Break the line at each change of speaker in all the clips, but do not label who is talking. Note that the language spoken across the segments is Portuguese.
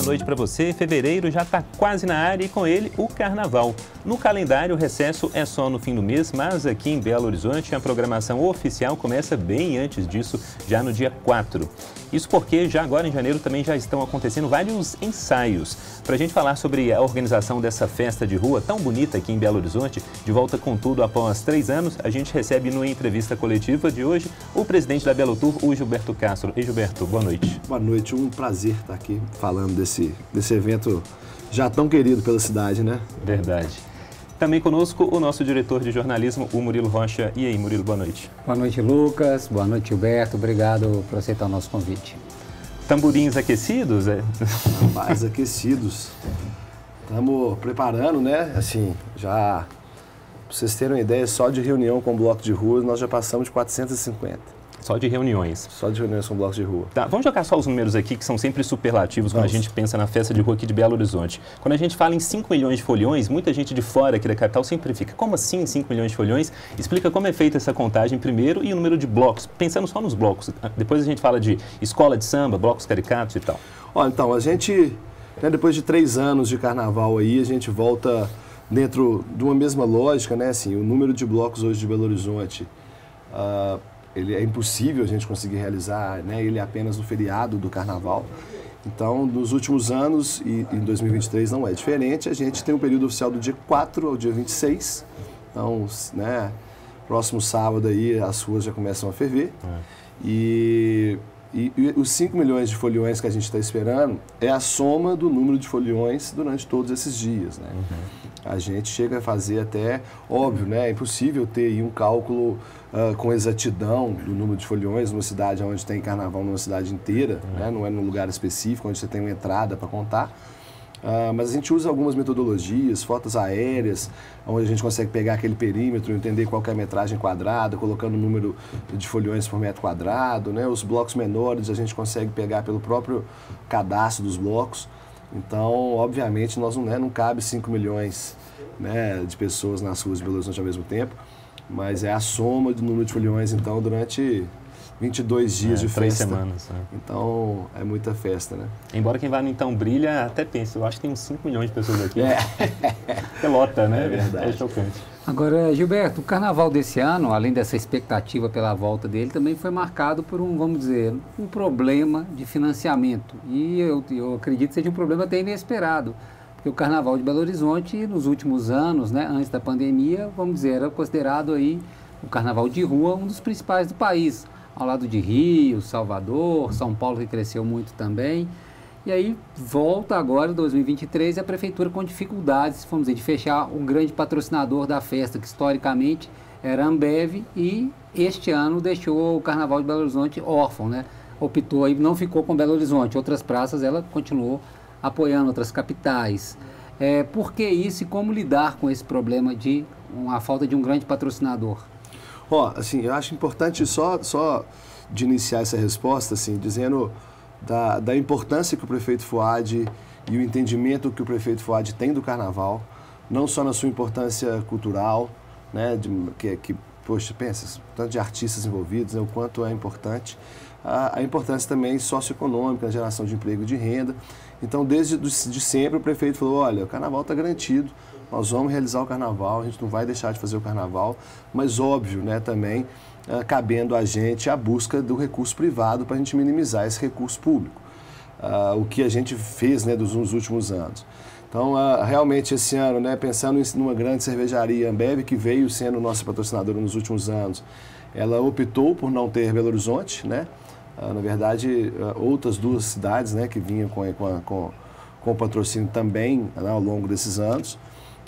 noite para você. Fevereiro já está quase na área e com ele o Carnaval. No calendário, o recesso é só no fim do mês, mas aqui em Belo Horizonte a programação oficial começa bem antes disso, já no dia 4. Isso porque já agora em janeiro também já estão acontecendo vários ensaios. Para a gente falar sobre a organização dessa festa de rua tão bonita aqui em Belo Horizonte, de volta com tudo após 3 anos, a gente recebe no entrevista coletiva de hoje o presidente da Belo Tour, o Gilberto Castro. Ei, Gilberto, boa noite.
Boa noite, um prazer estar aqui falando desse evento já tão querido pela cidade, né?
Verdade. Também conosco o nosso diretor de jornalismo, o Murilo Rocha. E aí, Murilo, boa noite.
Boa noite, Lucas. Boa noite, Gilberto. Obrigado por aceitar o nosso convite.
Tamborins aquecidos?
Mais aquecidos. Estamos preparando, né? Assim, já, para vocês terem uma ideia, só de reunião com o bloco de rua, nós já passamos de 450.
Só de reuniões.
Só de reuniões com blocos de rua.
Tá, vamos jogar só os números aqui, que são sempre superlativos quando a gente pensa na festa de rua aqui de Belo Horizonte. Quando a gente fala em 5 milhões de foliões, muita gente de fora aqui da capital sempre fica, como assim 5 milhões de foliões? Explica como é feita essa contagem primeiro e o número de blocos, pensando só nos blocos. Depois a gente fala de escola de samba, blocos caricatos e tal.
Olha, então, a gente, né, depois de 3 anos de carnaval aí, a gente volta dentro de uma mesma lógica, né? Assim, o número de blocos hoje de Belo Horizonte, ele é impossível a gente conseguir realizar, né, ele apenas no feriado do carnaval. Então, nos últimos anos, e em 2023 não é diferente, a gente tem um período oficial do dia 4 ao dia 26. Então, né, próximo sábado aí as ruas já começam a ferver. E os 5 milhões de foliões que a gente está esperando é a soma do número de foliões durante todos esses dias, né? A gente chega a fazer até, óbvio, né? É impossível ter aí um cálculo com exatidão do número de foliões numa cidade onde tem carnaval, numa cidade inteira, né? Não é num lugar específico onde você tem uma entrada para contar. Mas a gente usa algumas metodologias, fotos aéreas, onde a gente consegue pegar aquele perímetro, entender qual que é a metragem quadrada, colocando o número de foliões por metro quadrado, né? Os blocos menores a gente consegue pegar pelo próprio cadastro dos blocos. Então, obviamente, nós não cabe 5 milhões, né, de pessoas nas ruas de Belo Horizonte ao mesmo tempo, mas é a soma do número de foliões, então, durante 22 dias de festa.
3 semanas.
Então, é muita festa, né?
Embora quem vá no Então Brilha até pense, eu acho que tem uns 5 milhões de pessoas aqui. Pelota, né?
É verdade.
É chocante.
Agora, Gilberto, o carnaval desse ano, além dessa expectativa pela volta dele, também foi marcado por vamos dizer, um problema de financiamento. E eu acredito que seja um problema até inesperado. Porque o carnaval de Belo Horizonte, nos últimos anos, né, antes da pandemia, vamos dizer, era considerado aí o carnaval de rua um dos principais do país. Ao lado de Rio, Salvador, São Paulo, que cresceu muito também. E aí volta agora, em 2023, a prefeitura com dificuldades, vamos dizer, de fechar o grande patrocinador da festa, que historicamente era a Ambev, e este ano deixou o Carnaval de Belo Horizonte órfão, né? Optou aí, não ficou com Belo Horizonte. Outras praças ela continuou apoiando, outras capitais. Por que isso e como lidar com esse problema de a falta de um grande patrocinador?
Assim, eu acho importante só de iniciar essa resposta, assim, dizendo da importância que o prefeito Fuad e o entendimento que o prefeito Fuad tem do carnaval, não só na sua importância cultural, né, poxa, pensa, tanto de artistas envolvidos, né, o quanto é importante, a importância também socioeconômica, na geração de emprego e de renda. Então, desde sempre, o prefeito falou, olha, o carnaval está garantido, nós vamos realizar o carnaval, a gente não vai deixar de fazer o carnaval, mas óbvio, né, também cabendo a gente a busca do recurso privado para a gente minimizar esse recurso público, o que a gente fez, né, nos últimos anos. Então, realmente esse ano, né, pensando numa grande cervejaria, Ambev, que veio sendo nossa patrocinadora nos últimos anos, ela optou por não ter Belo Horizonte, né? Na verdade, outras 2 cidades, né, que vinham com o patrocínio também, né, ao longo desses anos.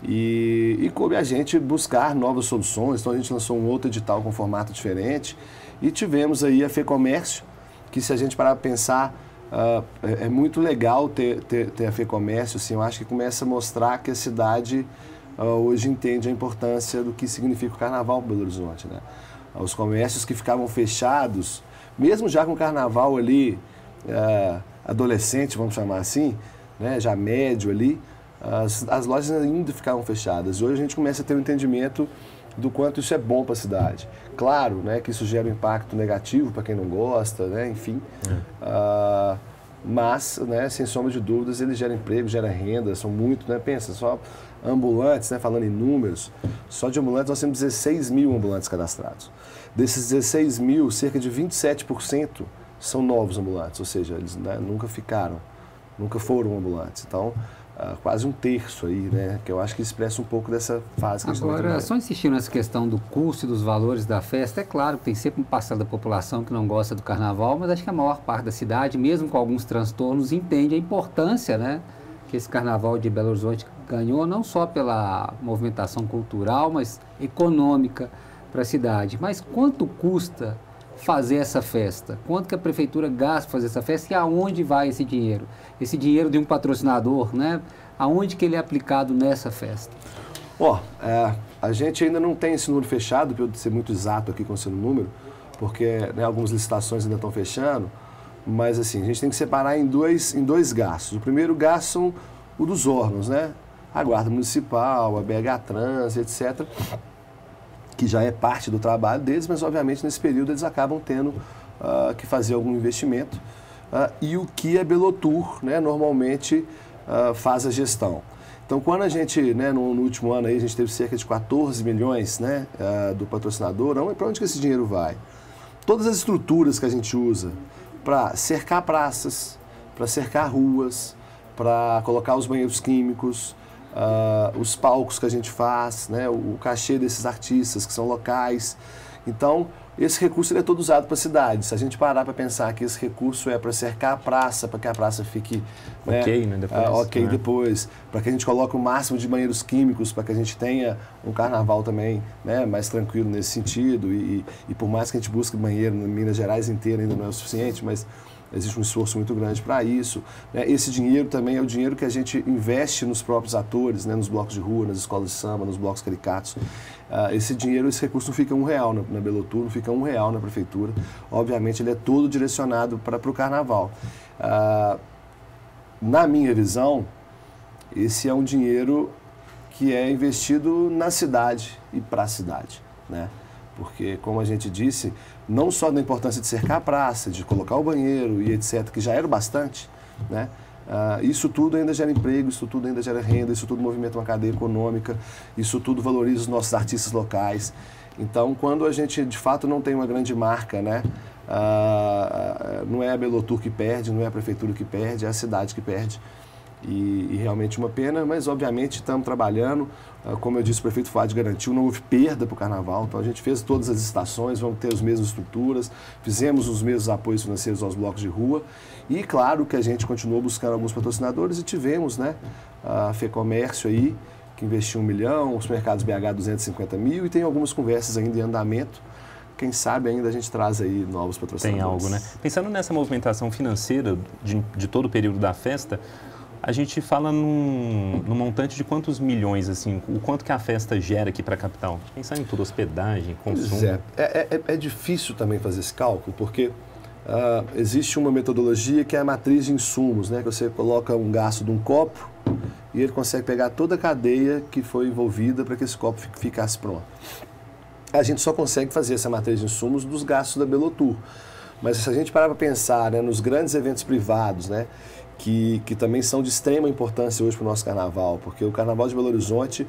E coube a gente buscar novas soluções, então a gente lançou um outro edital com formato diferente e tivemos aí a FEComércio, que se a gente parar para pensar, é muito legal ter a FEComércio, assim, eu acho que começa a mostrar que a cidade hoje entende a importância do que significa o carnaval para Belo Horizonte, né? Os comércios que ficavam fechados, mesmo já com o carnaval ali, adolescente, vamos chamar assim, né, já médio ali, as lojas ainda ficavam fechadas. Hoje a gente começa a ter um entendimento do quanto isso é bom para a cidade. Claro, né, que isso gera um impacto negativo para quem não gosta, né, enfim. mas, né, sem sombra de dúvidas, ele gera emprego, gera renda, são muito, né, pensa, só ambulantes, né, falando em números, só de ambulantes nós temos 16 mil ambulantes cadastrados. Desses 16 mil, cerca de 27% são novos ambulantes, ou seja, eles, né, nunca foram ambulantes. Então, quase um terço aí, né, que eu acho que expressa um pouco dessa fase que a gente está
Agora, só insistindo nessa questão do custo e dos valores da festa, é claro que tem sempre um parcela da população que não gosta do carnaval, mas acho que a maior parte da cidade, mesmo com alguns transtornos, entende a importância, né, que esse carnaval de Belo Horizonte ganhou, não só pela movimentação cultural, mas econômica para a cidade. Mas quanto custa fazer essa festa? Quanto que a prefeitura gasta para fazer essa festa e aonde vai esse dinheiro? Esse dinheiro de um patrocinador, né? Aonde que ele é aplicado nessa festa?
A gente ainda não tem esse número fechado, para eu ser muito exato aqui com esse número, porque, né, algumas licitações ainda estão fechando, mas assim, a gente tem que separar em dois gastos. O primeiro gasto são o dos órgãos, né? A Guarda Municipal, a BH Trans, etc., que já é parte do trabalho deles, mas obviamente nesse período eles acabam tendo que fazer algum investimento. E o que a Belotour, né, normalmente faz a gestão. Então, quando a gente, né, no último ano aí, a gente teve cerca de 14 milhões, né, do patrocinador, para onde que esse dinheiro vai? Todas as estruturas que a gente usa para cercar praças, para cercar ruas, para colocar os banheiros químicos, os palcos que a gente faz, né, o cachê desses artistas que são locais. Então, esse recurso ele é todo usado para a cidade. Se a gente parar para pensar que esse recurso é para cercar a praça, para que a praça fique
ok, né, depois,
depois, para que a gente coloque o máximo de banheiros químicos, para que a gente tenha um carnaval também, né, mais tranquilo nesse sentido. E por mais que a gente busque banheiro em Minas Gerais inteira, ainda não é o suficiente, mas existe um esforço muito grande para isso. Esse dinheiro também é o dinheiro que a gente investe nos próprios atores, né, nos blocos de rua, nas escolas de samba, nos blocos caricatos. Esse dinheiro, esse recurso não fica R$1 na Belotour, não fica R$1 na prefeitura. Obviamente, ele é todo direcionado para o carnaval. Na minha visão, esse é um dinheiro que é investido na cidade e para a cidade, né? Porque, como a gente disse, não só da importância de cercar a praça, de colocar o banheiro e etc., que já era bastante, né? Isso tudo ainda gera emprego, isso tudo ainda gera renda, isso tudo movimenta uma cadeia econômica, isso tudo valoriza os nossos artistas locais. Então, quando a gente, de fato, não tem uma grande marca, né? Não é a Belotour que perde, não é a prefeitura que perde, é a cidade que perde. E realmente uma pena, mas obviamente estamos trabalhando. Como eu disse, o prefeito Fuad garantiu, não houve perda para o carnaval, então a gente fez todas as estações, vamos ter as mesmas estruturas, fizemos os mesmos apoios financeiros aos blocos de rua e claro que a gente continuou buscando alguns patrocinadores e tivemos, né, a FEComércio aí, que investiu 1 milhão, os mercados BH 250 mil e tem algumas conversas ainda em andamento. Quem sabe ainda a gente traz aí novos patrocinadores.
Tem algo, né? Pensando nessa movimentação financeira de todo o período da festa, a gente fala num montante de quantos milhões, assim, o quanto que a festa gera aqui para a capital? Pensar em tudo, hospedagem, consumo.
É difícil também fazer esse cálculo, porque existe uma metodologia que é a matriz de insumos, né? Que você coloca um gasto de um copo e ele consegue pegar toda a cadeia que foi envolvida para que esse copo ficasse pronto. A gente só consegue fazer essa matriz de insumos dos gastos da Belotour. Mas se a gente parar para pensar, né, nos grandes eventos privados, né, que também são de extrema importância hoje para o nosso carnaval, porque o Carnaval de Belo Horizonte,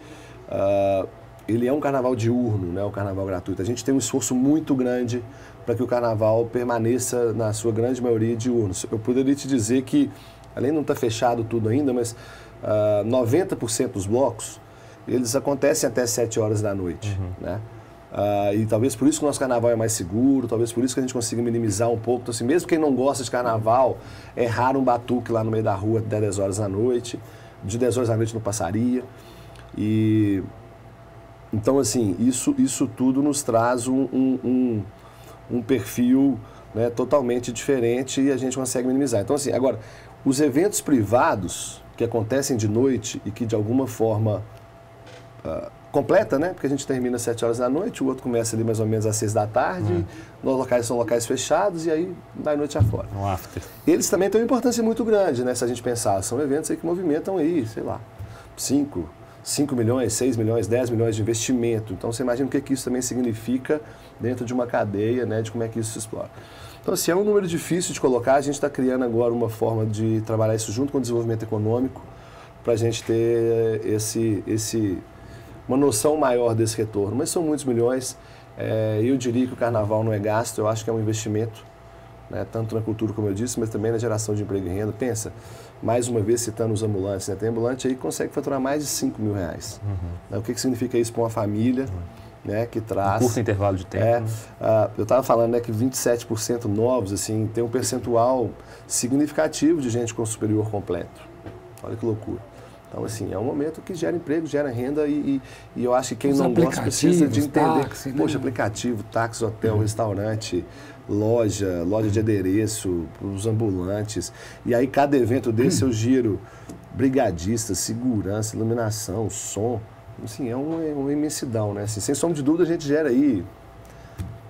ele é um carnaval diurno, né, um carnaval gratuito. A gente tem um esforço muito grande para que o carnaval permaneça, na sua grande maioria, diurno. Eu poderia te dizer que, além de não estar fechado tudo ainda, mas 90% dos blocos, eles acontecem até 7 horas da noite, né? E talvez por isso que o nosso carnaval é mais seguro, talvez por isso que a gente consiga minimizar um pouco. Então, assim, mesmo quem não gosta de carnaval, é raro um batuque lá no meio da rua até 10 horas da noite. De 10 horas da noite não passaria. Então, assim, isso tudo nos traz um perfil, né, totalmente diferente e a gente consegue minimizar. Então, assim, agora, os eventos privados que acontecem de noite e que de alguma forma completa, né? Porque a gente termina às 7 horas da noite, o outro começa ali mais ou menos às 6 da tarde, os locais são locais fechados e aí da noite afora.
Um after.
Eles também têm uma importância muito grande, né? Se a gente pensar, são eventos aí que movimentam aí, sei lá, 5, 5 milhões, 6 milhões, 10 milhões de investimento. Então, você imagina o que isso também significa dentro de uma cadeia, né, de como é que isso se explora. Então, assim, é um número difícil de colocar. A gente está criando agora uma forma de trabalhar isso junto com o desenvolvimento econômico para a gente ter uma noção maior desse retorno. Mas são muitos milhões. Eu diria que o carnaval não é gasto, eu acho que é um investimento, né, tanto na cultura, como eu disse, mas também na geração de emprego e renda. Pensa, mais uma vez citando os ambulantes, né? Tem ambulante aí que consegue faturar mais de 5 mil reais. Né? O que significa isso para uma família, né, que traz...
Um curto intervalo de tempo.
Eu estava falando, né, que 27% novos, assim, tem um percentual significativo de gente com superior completo. Olha que loucura. Então, assim, é um momento que gera emprego, gera renda e eu acho que quem não gosta precisa de entender. Táxi, poxa, aplicativo, táxi, hotel, restaurante, loja de adereço, os ambulantes. E aí, cada evento desse eu giro brigadistas, segurança, iluminação, som. Assim, é uma imensidão, né? Assim, sem sombra de dúvida, a gente gera aí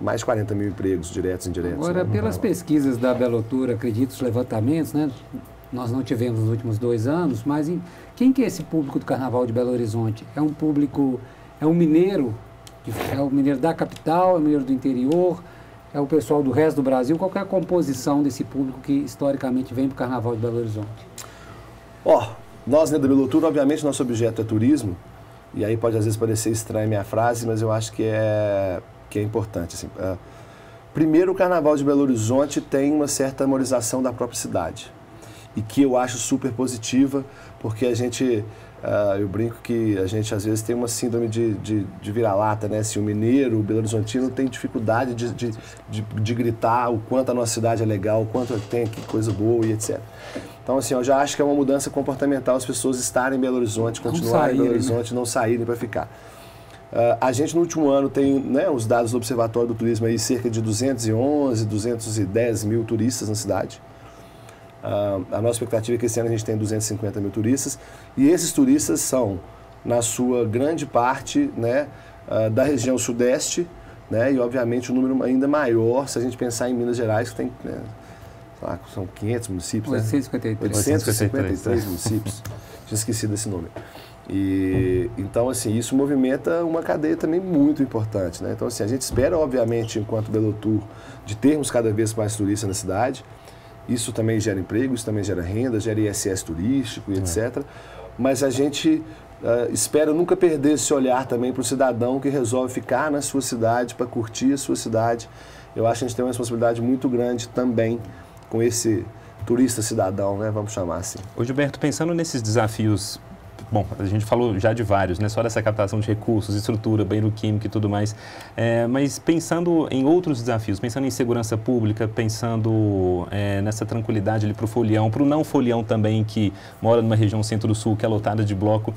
mais de 40 mil empregos diretos e indiretos.
Agora,
né?
pelas pesquisas da Belotur, acredito, os levantamentos, né? Nós não tivemos nos últimos 2 anos, mas quem que é esse público do Carnaval de Belo Horizonte? É um público, é um mineiro, é o mineiro da capital, é o mineiro do interior, é o pessoal do resto do Brasil? Qual que é a composição desse público que historicamente vem para o Carnaval de Belo Horizonte?
Nós, né, da Belotur, obviamente, nosso objeto é turismo, e aí pode às vezes parecer estranha a minha frase, mas eu acho que é importante. Assim. Primeiro, o Carnaval de Belo Horizonte tem uma certa memorização da própria cidade, e que eu acho super positiva, porque a gente, eu brinco que a gente às vezes tem uma síndrome de vira-lata, né? Se o mineiro, o Belo Horizontino tem dificuldade de gritar o quanto a nossa cidade é legal, o quanto tem aqui coisa boa e etc. Então, assim, eu já acho que é uma mudança comportamental as pessoas estarem em Belo Horizonte, continuarem em Belo Horizonte, não saírem para ficar. A gente no último ano tem, né, os dados do Observatório do Turismo aí, cerca de 211, 210 mil turistas na cidade. A nossa expectativa é que esse ano a gente tenha 250 mil turistas, e esses turistas são, na sua grande parte, né, da região sudeste, né, e obviamente um número ainda maior se a gente pensar em Minas Gerais, que tem, né, são 500 municípios, 853 municípios, tinha esquecido esse número. Então, assim, isso movimenta uma cadeia também muito importante, né? Então, assim, a gente espera, obviamente, enquanto Belotur, de termos cada vez mais turistas na cidade. Isso também gera emprego, isso também gera renda, gera ISS turístico e etc. Mas a gente espera nunca perder esse olhar também para o cidadão que resolve ficar na sua cidade, para curtir a sua cidade. Eu acho que a gente tem uma responsabilidade muito grande também com esse turista cidadão, né? Vamos chamar assim.
Ô Gilberto, pensando nesses desafios, bom, a gente falou já de vários, né? Só dessa captação de recursos, estrutura, banheiro químico e tudo mais, mas pensando em outros desafios, pensando em segurança pública, pensando nessa tranquilidade ali para o folião, para o não folião também, que mora numa região centro-sul, que é lotada de bloco,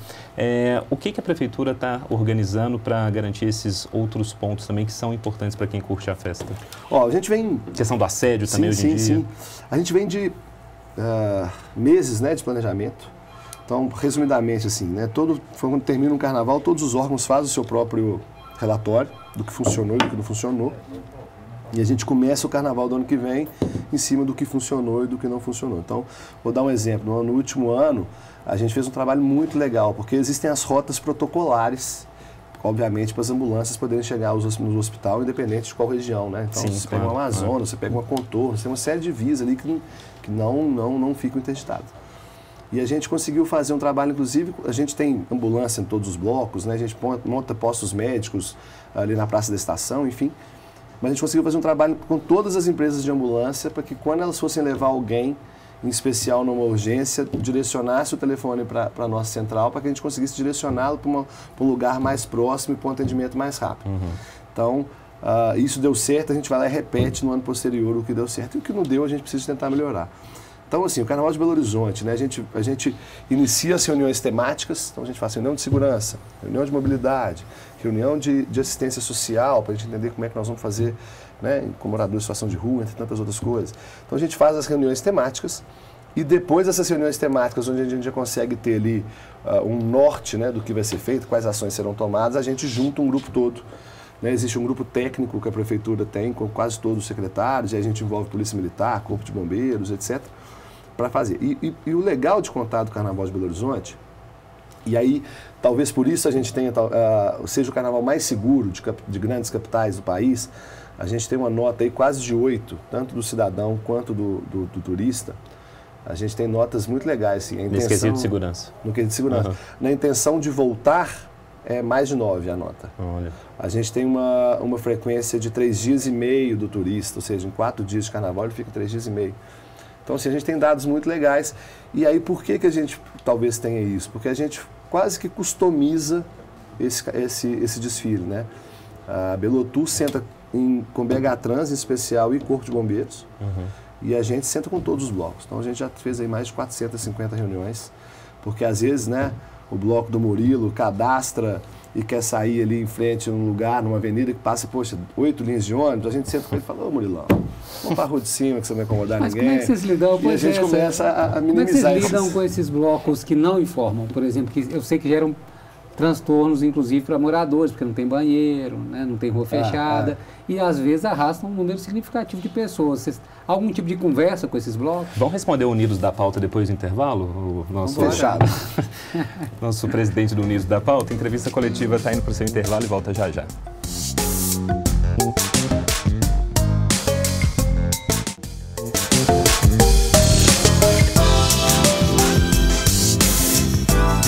o que a prefeitura está organizando para garantir esses outros pontos também que são importantes para quem curte a festa?
A gente vem...
Questão do assédio também hoje em dia?
Sim. A gente vem de meses, né, de planejamento. Então, resumidamente, assim, né, quando termina um carnaval, todos os órgãos fazem o seu próprio relatório do que funcionou e do que não funcionou. E a gente começa o carnaval do ano que vem em cima do que funcionou e do que não funcionou. Então, vou dar um exemplo. No último ano, a gente fez um trabalho muito legal, porque existem as rotas protocolares, obviamente, para as ambulâncias poderem chegar no hospital, independente de qual região, né? Então, você pega uma Amazonas, você pega uma Contorno, você tem uma série de vias ali que não ficam interditadas. E a gente conseguiu fazer um trabalho, inclusive, a gente tem ambulância em todos os blocos, né? A gente monta postos médicos ali na Praça da Estação, enfim. Mas a gente conseguiu fazer um trabalho com todas as empresas de ambulância para que quando elas fossem levar alguém, em especial numa urgência, direcionasse o telefone para a nossa central para que a gente conseguisse direcioná-lo para um lugar mais próximo e para um atendimento mais rápido. Então, isso deu certo, a gente vai lá e repete no ano posterior o que deu certo e o que não deu a gente precisa tentar melhorar. Então, assim, o Carnaval de Belo Horizonte, né, a gente inicia as reuniões temáticas, então a gente faz reunião de segurança, reunião de mobilidade, reunião de assistência social, para a gente entender como é que nós vamos fazer, né, com moradores em situação de rua, entre tantas outras coisas. Então, a gente faz as reuniões temáticas e depois dessas reuniões temáticas, onde a gente já consegue ter ali um norte, né, do que vai ser feito, quais ações serão tomadas, a gente junta um grupo todo. Né, existe um grupo técnico que a prefeitura tem com quase todos os secretários, e a gente envolve Polícia Militar, Corpo de Bombeiros, etc., para fazer. E o legal de contar do Carnaval de Belo Horizonte E aí, talvez por isso a gente tenha, seja o carnaval mais seguro de grandes capitais do país. A gente tem uma nota aí quase de 8, tanto do cidadão quanto do turista. A gente tem notas muito legais. Assim,
nesse quesito de segurança.
No quesito de segurança. Uhum. Na intenção de voltar, é mais de 9 a nota.
Olha.
A gente tem uma frequência de 3,5 dias do turista, ou seja, em 4 dias de carnaval ele fica 3,5 dias. Então, assim, a gente tem dados muito legais. E aí, por que a gente talvez tenha isso? Porque a gente quase que customiza esse desfile, né? A Belotur senta com BH Trans em especial e Corpo de Bombeiros.
Uhum.
E a gente senta com todos os blocos. Então, a gente já fez aí mais de 450 reuniões. Porque, às vezes, né, o bloco do Murilo cadastra e quer sair ali em frente num lugar, numa avenida que passa, poxa, 8 linhas de ônibus. A gente senta com ele e fala, ô Murilão, vamos para a rua de cima que você não vai incomodar ninguém.
Como é que vocês lidam?
E a gente começa a minimizar.
Como é que vocês lidam com esses blocos que não informam? Por exemplo, que eu sei que geram transtornos, inclusive, para moradores, porque não tem banheiro, né, não tem rua fechada, e às vezes arrastam um número significativo de pessoas. Vocês, algum tipo de conversa com esses blocos?
Vamos responder o Unidos da Pauta depois do intervalo? O nosso
fechado.
Nosso presidente do Unidos da Pauta, entrevista coletiva está indo para o seu intervalo e volta já já.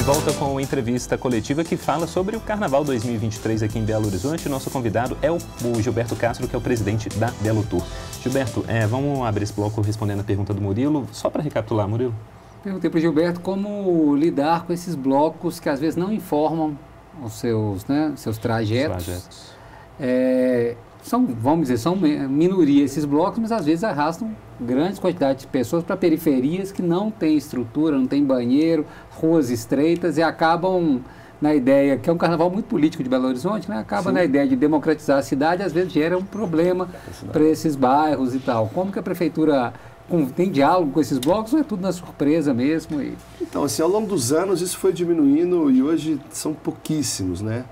Volta com a entrevista coletiva que fala sobre o Carnaval 2023 aqui em Belo Horizonte. Nosso convidado é o Gilberto Castro, que é o presidente da Belotur. Gilberto, vamos abrir esse bloco respondendo a pergunta do Murilo. Só para recapitular, Murilo.
Perguntei para o Gilberto como lidar com esses blocos que às vezes não informam os seus trajetos. Vamos dizer, são minoria esses blocos, mas às vezes arrastam grandes quantidades de pessoas para periferias que não têm estrutura, não tem banheiro, ruas estreitas e acabam na ideia, que é um carnaval muito político de Belo Horizonte, né? Acaba na ideia de democratizar a cidade, às vezes gera um problema para esses bairros e tal. Como que a prefeitura tem diálogo com esses blocos ou é tudo na surpresa mesmo?
Então, assim, ao longo dos anos isso foi diminuindo e hoje são pouquíssimos, né?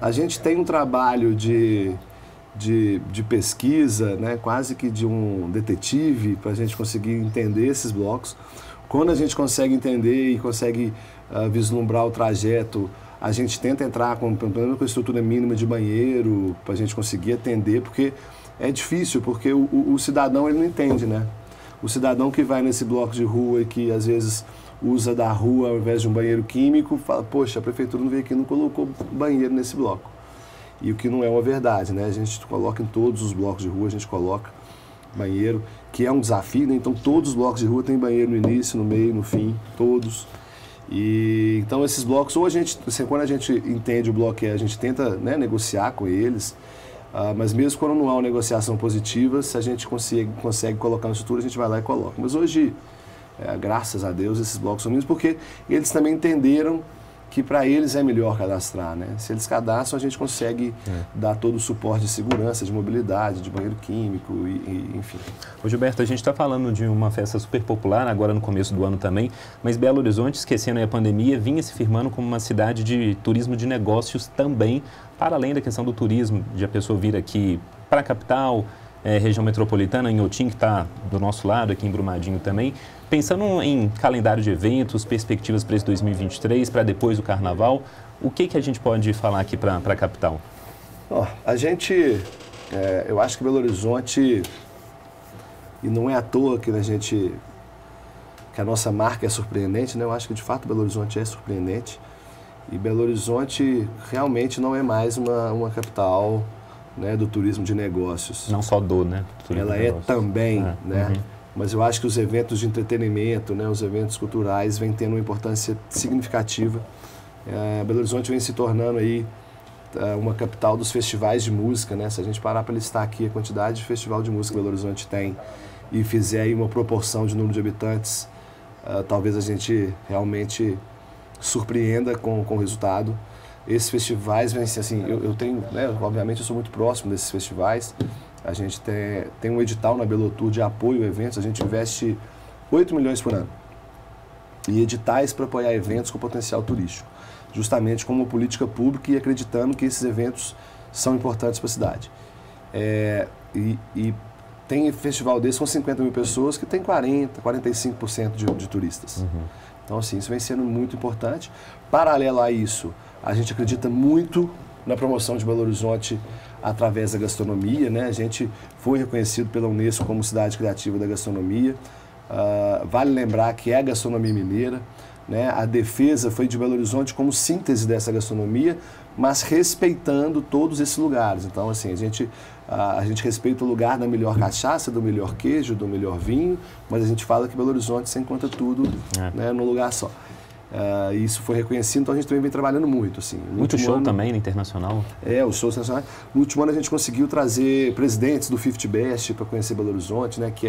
A gente tem um trabalho de pesquisa, né, quase que de um detetive, para a gente conseguir entender esses blocos. Quando a gente consegue entender e consegue vislumbrar o trajeto, a gente tenta entrar com a estrutura mínima de banheiro, para a gente conseguir atender, porque é difícil, porque o cidadão ele não entende, né? O cidadão que vai nesse bloco de rua e que às vezes usa da rua ao invés de um banheiro químico, fala, poxa, a prefeitura não veio aqui e não colocou banheiro nesse bloco. E o que não é uma verdade, né? A gente coloca em todos os blocos de rua, a gente coloca banheiro, que é um desafio, né? Então todos os blocos de rua têm banheiro no início, no meio, no fim, todos. E então esses blocos, ou a gente, assim, quando a gente entende o bloco, a gente tenta, né, negociar com eles, mas mesmo quando não há uma negociação positiva, se a gente consegue colocar na estrutura, a gente vai lá e coloca. Mas hoje, graças a Deus, esses blocos são mínimos, porque eles também entenderam que para eles é melhor cadastrar, né? Se eles cadastram, a gente consegue dar todo o suporte de segurança, de mobilidade, de banheiro químico, enfim.
Ô Gilberto, a gente está falando de uma festa super popular, agora no começo do ano também, mas Belo Horizonte, esquecendo a pandemia, vinha se firmando como uma cidade de turismo de negócios também, para além da questão do turismo, de a pessoa vir aqui para a capital, região metropolitana, em Otim, que está do nosso lado, aqui em Brumadinho também. Pensando em calendário de eventos, perspectivas para esse 2023, para depois do Carnaval, o que a gente pode falar aqui para a capital?
A gente, eu acho que Belo Horizonte, e não é à toa que a nossa marca é surpreendente, né? Eu acho que de fato Belo Horizonte é surpreendente, e Belo Horizonte realmente não é mais uma capital, né, do turismo de negócios.
Não só né?
Ela é também, né? Uhum. Mas eu acho que os eventos de entretenimento, né, os eventos culturais, vêm tendo uma importância significativa. Belo Horizonte vem se tornando aí uma capital dos festivais de música, né? Se a gente parar para listar aqui a quantidade de festival de música que Belo Horizonte tem e fizer aí uma proporção de número de habitantes, talvez a gente realmente surpreenda com o resultado. Esses festivais vêm assim, eu tenho, né, obviamente eu sou muito próximo desses festivais. A gente tem um edital na Belotur de apoio a eventos, a gente investe 8 milhões por ano em editais para apoiar eventos com potencial turístico, justamente como política pública e acreditando que esses eventos são importantes para a cidade. E tem festival desse com 50 mil pessoas que tem 40%, 45% de turistas.
Uhum.
Então, assim, isso vem sendo muito importante. Paralelo a isso, a gente acredita muito na promoção de Belo Horizonte através da gastronomia, né? A gente foi reconhecido pela Unesco como cidade criativa da gastronomia. Vale lembrar que é a gastronomia mineira, né? A defesa foi de Belo Horizonte como síntese dessa gastronomia, mas respeitando todos esses lugares. Então, assim, a gente respeita o lugar da melhor cachaça, do melhor queijo, do melhor vinho, mas a gente fala que Belo Horizonte se encontra tudo, né, num lugar só. Isso foi reconhecido, então a gente também vem trabalhando muito. Assim.
Muito show também no internacional?
Os shows internacionais. No último ano a gente conseguiu trazer presidentes do 50 Best para conhecer Belo Horizonte, né, que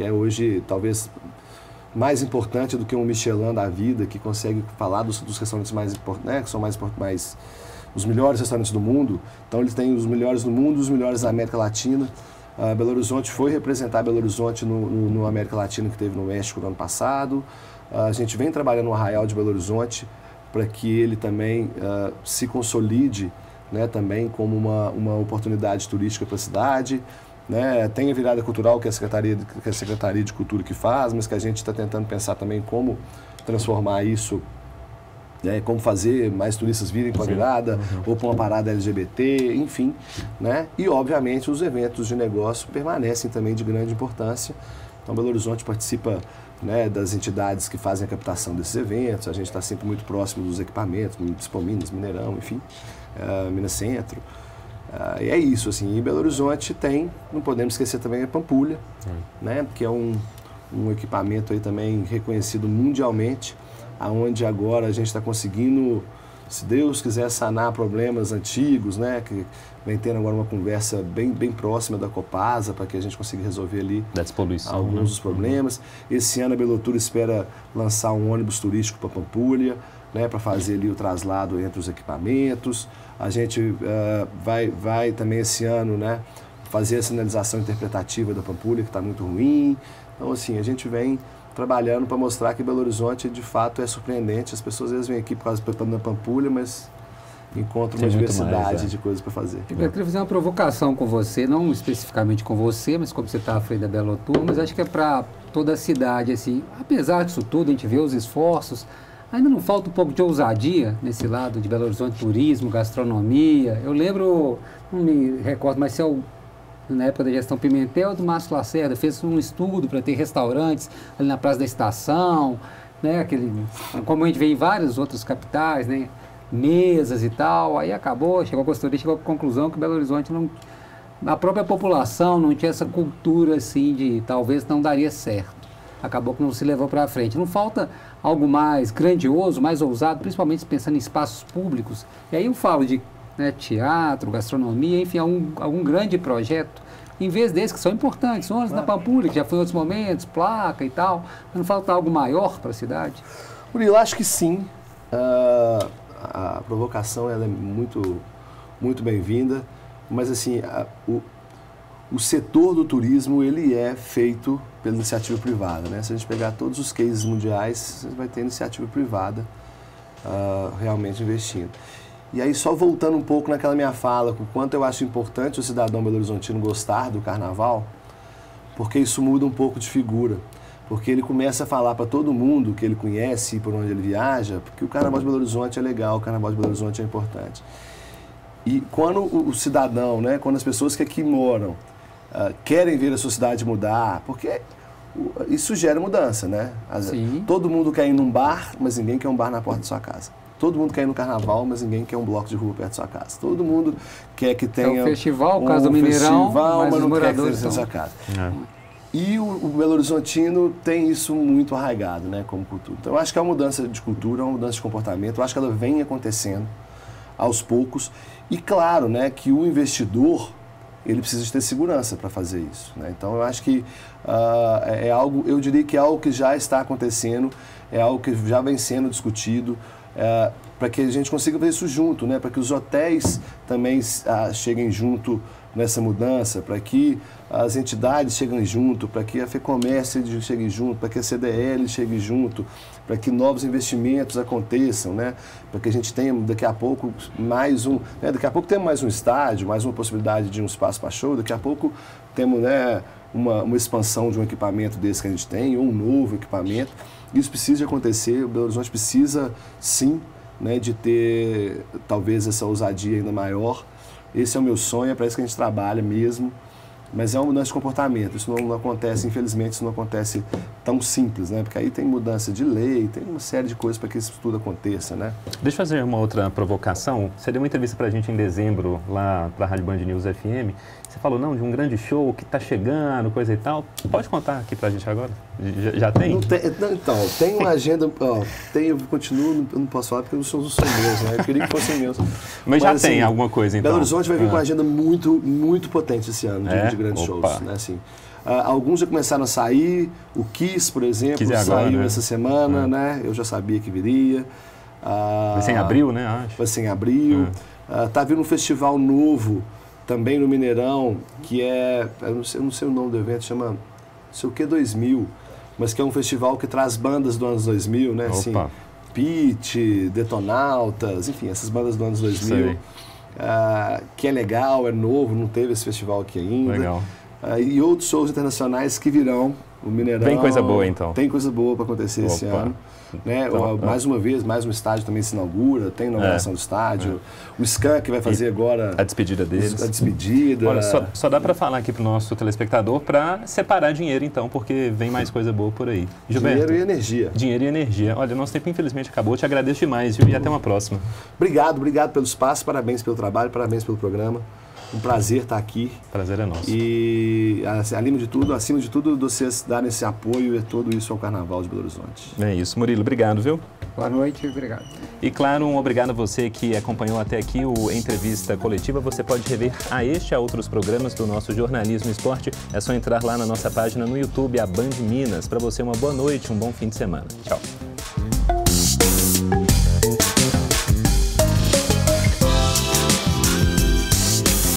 é hoje talvez mais importante do que um Michelin da vida, que consegue falar dos restaurantes mais importantes, né, que são mais os melhores restaurantes do mundo. Então ele tem os melhores do mundo, os melhores da América Latina. Belo Horizonte foi representar Belo Horizonte no América Latina que teve no México no ano passado. A gente vem trabalhando no Arraial de Belo Horizonte para que ele também se consolide, né, também como uma oportunidade turística para a cidade. Né? Tem a virada cultural que a Secretaria de Cultura que faz, mas que a gente está tentando pensar também como transformar isso, né? Como fazer mais turistas virem para a virada, ou para uma parada LGBT, enfim. Né? E, obviamente, os eventos de negócio permanecem também de grande importância. Então, Belo Horizonte participa, né, das entidades que fazem a captação desses eventos, a gente está sempre muito próximo dos equipamentos, Municipal Minas, Mineirão, enfim, Minas Centro. E é isso, assim, em Belo Horizonte não podemos esquecer também a Pampulha, né, que é um equipamento aí também reconhecido mundialmente, aonde agora a gente está conseguindo, se Deus quiser, sanar problemas antigos, né, que vem tendo agora uma conversa bem próxima da Copasa para que a gente consiga resolver ali alguns dos problemas. Esse ano a Belotur espera lançar um ônibus turístico para Pampulha, né, para fazer ali o traslado entre os equipamentos. A gente vai também esse ano, né, fazer a sinalização interpretativa da Pampulha, que está muito ruim. Então, assim, a gente vem trabalhando para mostrar que Belo Horizonte, de fato, é surpreendente. As pessoas às vezes vêm aqui por causa da Pampulha, mas encontram uma diversidade de coisas para fazer.
Eu queria fazer uma provocação com você, não especificamente com você, mas como você está à frente da Belotur, mas acho que é para toda a cidade, assim. Apesar disso tudo, a gente vê os esforços, ainda não falta um pouco de ousadia nesse lado de Belo Horizonte, turismo, gastronomia. Eu lembro, não me recordo, mas se é na época da gestão Pimentel, do Márcio Lacerda, fez um estudo para ter restaurantes ali na Praça da Estação, né, como a gente vê em várias outras capitais, né, mesas e tal, aí chegou a consultoria, chegou à conclusão que Belo Horizonte a própria população não tinha essa cultura assim de talvez não daria certo. Acabou que não se levou para frente. Não falta algo mais grandioso, mais ousado, principalmente pensando em espaços públicos. E aí eu falo de, né, teatro, gastronomia, enfim, algum grande projeto, em vez desses que são importantes, ônibus na Pampulha, que já foi em outros momentos, placa e tal, mas não falta algo maior para a cidade?
Murilo, acho que sim. A provocação ela é muito, muito bem-vinda, mas assim, o setor do turismo ele é feito pela iniciativa privada, né? Se a gente pegar todos os cases mundiais, você vai ter iniciativa privada realmente investindo. E aí, só voltando um pouco naquela minha fala, o quanto eu acho importante o cidadão belo-horizontino gostar do carnaval, porque isso muda um pouco de figura. Porque ele começa a falar para todo mundo que ele conhece e por onde ele viaja, porque o Carnaval de Belo Horizonte é legal, o Carnaval de Belo Horizonte é importante. E quando o cidadão, né, quando as pessoas que aqui moram querem ver a sua cidade mudar, porque isso gera mudança, né? Todo mundo quer ir num bar, mas ninguém quer um bar na porta da sua casa. Todo mundo quer ir no carnaval, mas ninguém quer um bloco de rua perto da sua casa. Todo mundo quer que tenha
um festival, o caso do Mineirão,
mas não quer que seja na sua casa. E o Belo Horizontino tem isso muito arraigado, né, como cultura. Então, eu acho que é uma mudança de cultura, uma mudança de comportamento. Eu acho que ela vem acontecendo aos poucos. E, claro, né, que o investidor, ele precisa de ter segurança para fazer isso, né? Então, eu acho que é algo, eu diria que é algo que já está acontecendo, é algo que já vem sendo discutido, para que a gente consiga ver isso junto, né? Para que os hotéis também cheguem junto nessa mudança, para que as entidades cheguem junto, para que a FEComércio chegue junto, para que a CDL chegue junto, para que novos investimentos aconteçam, né? Para que a gente tenha daqui a pouco mais um, né? Daqui a pouco temos mais um estádio, mais uma possibilidade de um espaço para show, daqui a pouco temos, né, uma expansão de um equipamento desse que a gente tem, ou um novo equipamento. Isso precisa de acontecer, o Belo Horizonte precisa, sim, né, de ter talvez essa ousadia ainda maior. Esse é o meu sonho, é para isso que a gente trabalha mesmo. Mas é uma mudança de comportamento, isso não acontece, infelizmente, isso não acontece tão simples, né? Porque aí tem mudança de lei, tem uma série de coisas para que isso tudo aconteça, né?
Deixa eu fazer uma outra provocação. Você deu uma entrevista para a gente em dezembro, lá para a Rádio Band News FM. Você falou, não, de um grande show que está chegando, coisa e tal. Pode contar aqui para a gente agora? Já tem?
Então, tem uma agenda, eu continuo, eu não posso falar porque os shows não são meus, né? Eu queria que fossem meus.
Mas já assim, tem alguma coisa, então?
Belo Horizonte vai vir com uma agenda muito potente esse ano, de grandes shows, né? Assim, alguns já começaram a sair, o Kiss, por exemplo, saiu essa semana, né? Eu já sabia que viria.
Vai ser em abril, né? Acho.
Vai ser em abril. Tá vindo um festival novo, também no Mineirão, que é, eu não sei o nome do evento, chama, não sei o que, 2000, mas que é um festival que traz bandas do anos 2000, né? Assim, Pitty, Detonautas, enfim, essas bandas do anos 2000. Que é legal, é novo, não teve esse festival aqui ainda.
Legal.
E outros shows internacionais que virão. O Mineirão.
Tem coisa boa, então.
Tem coisa boa para acontecer esse ano. Né? Então, mais uma vez, mais um estádio também se inaugura, tem inauguração do estádio. O Skank vai fazer agora...
A despedida deles.
A despedida.
Olha, só dá para falar aqui para o nosso telespectador para separar dinheiro, então, porque vem mais coisa boa por aí. Gilberto,
dinheiro e energia.
Dinheiro e energia. Olha, nosso tempo infelizmente acabou. Te agradeço demais, viu? E até uma próxima.
Obrigado pelo espaço, parabéns pelo trabalho, parabéns pelo programa. Um prazer estar aqui.
Prazer é nosso.
E, acima de tudo, vocês darem esse apoio e tudo isso ao Carnaval de Belo Horizonte.
É isso. Murilo, obrigado, viu?
Boa noite, obrigado.
E claro, um obrigado a você que acompanhou até aqui o Entrevista Coletiva. Você pode rever este e a outros programas do nosso Jornalismo Esporte. É só entrar lá na nossa página no YouTube, a Band Minas. Para você, uma boa noite, um bom fim de semana. Tchau.